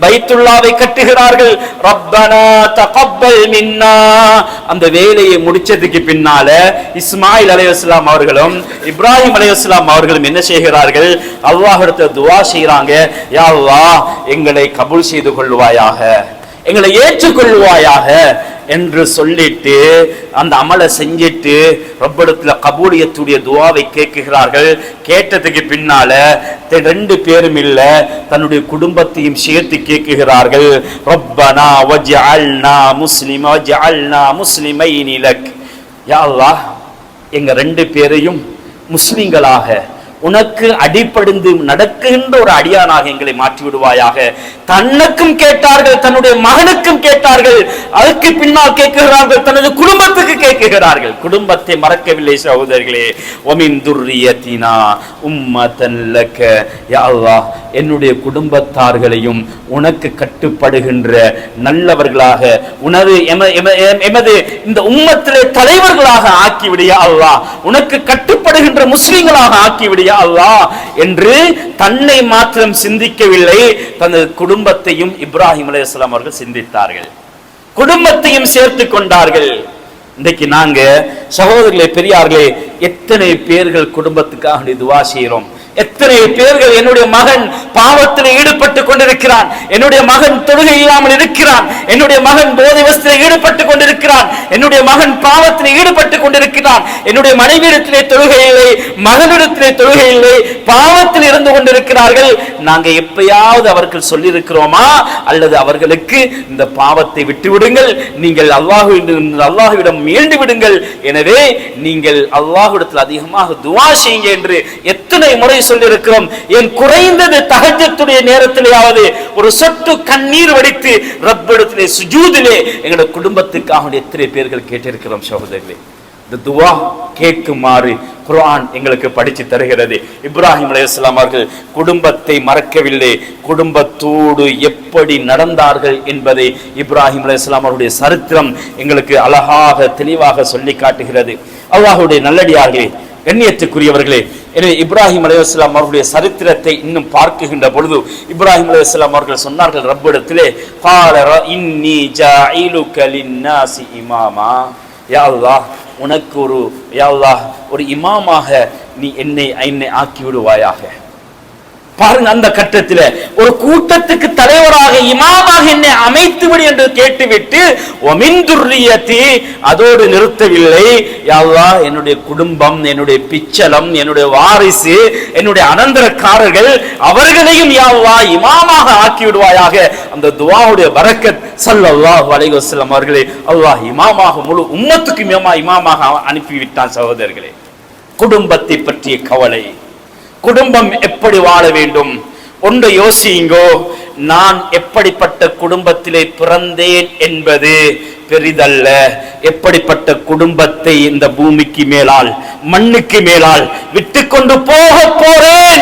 பைத்துல்லாவை கட்டுகிறார்கள். ரப்பனா தகப்பல் மின்னா. அந்த வேலையை முடிச்சதுக்கு பின்னால இஸ்மாயில் அலைஹிஸ்ஸலாம் அவர்களும் இப்ராஹிம் அலைஹிஸ்ஸலாம் அவர்களும் என்ன செய்கிறார்கள்? அல்லாஹ்விடத்தில் துஆ செய்றாங்க. யா அல்லாஹ், எங்களை கபூல் செய்து கொள்வாயாக, எங்களை ஏற்றுக்கொள்வாயாக என்று சொல்லிட்டு அந்த அமலை செஞ்சிட்டு ரப்பிடத்துல கபூலியத்துடைய துஆவை கேட்கிறார்கள். கேட்டதுக்கு பின்னால ரெண்டு பேரும் இல்ல, தன்னுடைய குடும்பத்தையும் சேர்த்து கேட்கிறார்கள். ரப்பனா வஜ்அல்னா முஸ்லிமைனி லக். யா அல்லாஹ், எங்க ரெண்டு பேரையும் முஸ்லிம்களாக உனக்கு அடிபடிந்து நடக்கின்ற ஒரு அடியானாக எங்களை மாற்றி விடுவாயாக. தன்னுக்கும் கேட்டார்கள், தன்னுடைய மகனுக்கும் கேட்டார்கள், அதுக்கு பின்னால் கேட்கிறார்கள், தனது குடும்பத்துக்கு கேட்கிறார்கள். குடும்பத்தை மறக்கவில்லை சகோதரர்களே. ஒமின் துர்ரியத்தினா உம்மதன் லக. யா அல்லாஹ், என்னுடைய குடும்பத்தார்களையும் உனக்கு கட்டுப்படுகின்ற நல்லவர்களாக, உனது எமது இந்த உம்மத்திலே தலைவர்களாக ஆக்கிவிடியா அல்லாஹ், உனக்கு கட்டுப்படுகின்ற முஸ்லிம்களாக ஆக்கிவிடியா அல்லாஹ் என்று தன்னை மாத்திரம் சிந்திக்கவில்லை, தனது குடும்பத்தையும் இப்ராஹிம் அலைஹிஸ்ஸலாம் அவர்கள் சிந்தித்தார்கள், குடும்பத்தையும் சேர்த்து கொண்டார்கள். இன்றைக்கு நாங்க சகோதரர்களே, பெரியார்களே, எத்தனை பேர்கள் குடும்பத்துக்காக துஆ செய்கிறோம். எத்தனை பேர்கள் என்னுடைய மகன் பாவத்தில் ஈடுபட்டு கொண்டிருக்கிறான், என்னுடைய மகன் தொழுகை இல்லாமல் இருக்கிறான், என்னுடைய மகன் போதை வஸ்தில் ஈடுபட்டு கொண்டிருக்கிறான், என்னுடைய மகன் பாவத்தில் ஈடுபட்டு கொண்டிருக்கிறான், என்னுடைய மனைவியிடத்திலே தொழுகை இல்லை, மகனிடத்திலே தொழுகை இல்லை, பாவத்தில் இருந்து கொண்டிருக்கிறார்கள். நாங்க எப்பயாவது அவர்கள் சொல்லியிருக்கிறோமா? அல்லது அவர்களுக்கு இந்த பாவத்தை விட்டு விடுங்கள், நீங்கள் அல்லாஹ்விடம் மீண்டு விடுங்கள், எனவே நீங்கள் அல்லாஹ்விடத்தில் அதிகமாக துஆ செய்யுங்க என்று எத்தனை முறை சொல்லியிருக்கிறோம். என் குறைந்தது தஹஜ்ஜுடைய நேரத்திலேயாவது ஒரு சொட்டு கண்ணீர் வடித்து ரப்பிடத்திலே சுஜூதிலே எங்களுடைய குடும்பத்துக்காக எத்தனை பேர்கள் கேட்டிருக்கிறோம் சகோதரர்களே. இந்த துஆ கேட்குமாறு குர்ஆன் எங்களுக்கு படித்து தருகிறது. இப்ராஹிம் அலைஹிஸ்ஸலாம் அவர்கள் குடும்பத்தை மறக்கவில்லை, குடும்பத்தோடு எப்படி நடந்தார்கள் என்பதை இப்ராஹிம் அலைஹிஸ்ஸலாம் அவருடைய சரித்திரம் எங்களுக்கு அழகாக தெளிவாக சொல்லி காட்டுகிறது. அல்லாஹ்வுடைய நல்லடியார்களே, கண்ணியத்துக்குரியவர்களே, எனவே இப்ராஹிம் அலைஹிஸ்ஸலாம் அவர்களுடைய சரித்திரத்தை இன்னும் பார்க்குகின்ற பொழுது இப்ராஹிம் அலைஹிஸ்ஸலாம் அவர்கள் சொன்னார்கள் ரப்பிடத்திலே, கால இன்னி ஜாயிலுக லின்னாசி இமாமா. யா அல்லாஹ், உனக்கு ஒரு இமாமாக நீ என்னை ஆக்கி விடுவாயாக. பாருங்க, அந்த கட்டத்தில் ஒரு கூட்டத்துக்கு தலைவராக இமாமாக என்னை அமைத்துவிடு என்று கேட்டுவிட்டு ஒமின் துர்ரியத்தி, அதோடு நிறுத்தவில்லை. யா அல்லாஹ், என்னுடைய குடும்பம், என்னுடைய பிச்சலம், என்னுடைய வாரிசு, என்னுடைய அனந்தரக்காரர்கள் அவர்களையும் யா அல்லாஹ் இமாமாக ஆக்கி விடுவாயாக. அந்த துஆவுடைய பரக்கத் ஸல்லல்லாஹு அலைஹி வஸல்லம் அவர்களே அல்லாஹ் இமாமாக முழு உம்மத்துக்கு இமாமாக அனுப்பிவிட்டான். சகோதரர்களே, குடும்பத்தை பற்றிய கவலை, குடும்பம் எப்படி வாழ வேண்டும் ஒன்று யோசியுங்கோ. நான் எப்படிப்பட்ட குடும்பத்திலே பிறந்தேன் என்பது பெரிதல்ல, எப்படிப்பட்ட குடும்பத்தை இந்த பூமிக்கு மேலால் மண்ணுக்கு மேலால் விட்டு கொண்டு போக போறேன்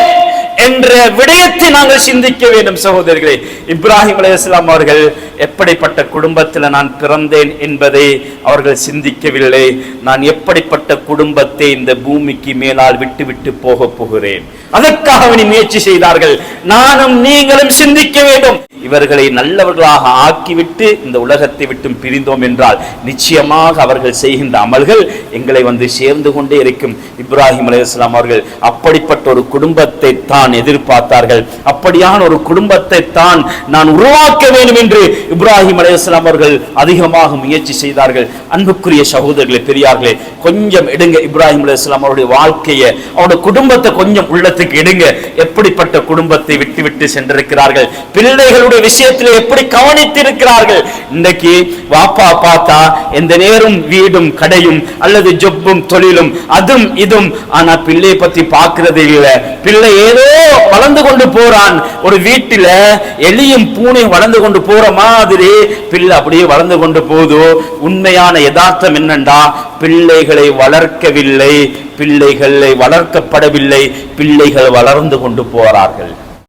என்ற விடயத்தை நாங்கள் சிந்திக்க வேண்டும் சகோதரர்களே. இப்ராஹிம் அலைஹிஸ்ஸலாம் அவர்கள் எப்படிப்பட்ட குடும்பத்தில் நான் பிறந்தேன் என்பதை அவர்கள் சிந்திக்கவில்லை. நான் எப்படிப்பட்ட குடும்பத்தை இந்த பூமிக்கு மேலால் விட்டு விட்டு போக போகிறேன், அதற்காக முயற்சி செய்தார்கள். நானும் நீங்களும் சிந்திக்க வேண்டும். இவர்களை நல்லவர்களாக ஆக்கிவிட்டு இந்த உலகத்தை விட்டு பிரிந்தோம் என்றால் நிச்சயமாக அவர்கள் செய்கின்ற அமல்கள் எங்களை வந்து சேர்ந்து கொண்டே இருக்கும். இப்ராஹிம் அலைஹிஸ்ஸலாம் அவர்கள் அப்படிப்பட்ட ஒரு குடும்பத்தை தான் எதிர்பார்த்தார்கள். அப்படியான ஒரு குடும்பத்தை தான் நான் உருவாக்க வேண்டும் என்று இப்ராஹிம் அலைஹிஸ்ஸலாம் அவர்கள் அதிகமாக முயற்சி செய்தார்கள். அன்புக்குரிய சகோதரர்களே, பெரியார்களே, கொஞ்சம் எடுங்க இப்ராஹிம் அலைஹிஸ்ஸலாம் அவருடைய வாழ்க்கையை, அவருடைய குடும்பத்தை கொஞ்சம் உள்ளத்துக்கு எடுங்க. எப்படிப்பட்ட குடும்பத்தை விட்டு விட்டு சென்றிருக்கிறார்கள், பிள்ளைகளுடைய விஷயத்தில் எப்படி கவனித்திருக்கிறார்கள். இன்றைக்கு வாப்பா பார்த்தா எந்த நேரம் வீடும் கடையும் அல்லது ஜொப்பும் தொழிலும் அதும் இதும், ஆனா பிள்ளையை பத்தி பார்க்கிறது இல்லை. பிள்ளை ஏதோ வளர்ந்து கொண்டு போறான், ஒரு வீட்டில எலியும் பூனையும் வளர்ந்து கொண்டு போற மாதிரி பிள்ளை அப்படியே வளர்ந்து கொண்டு போதோ. உண்மையான யதார்த்தம் என்னண்டா, பிள்ளைகளை வளர்க்கவில்லை, பிள்ளைகளை வளர்க்கப்படவில்லை, பிள்ளைகள் வளர்ந்து கொண்டு போறார்கள்.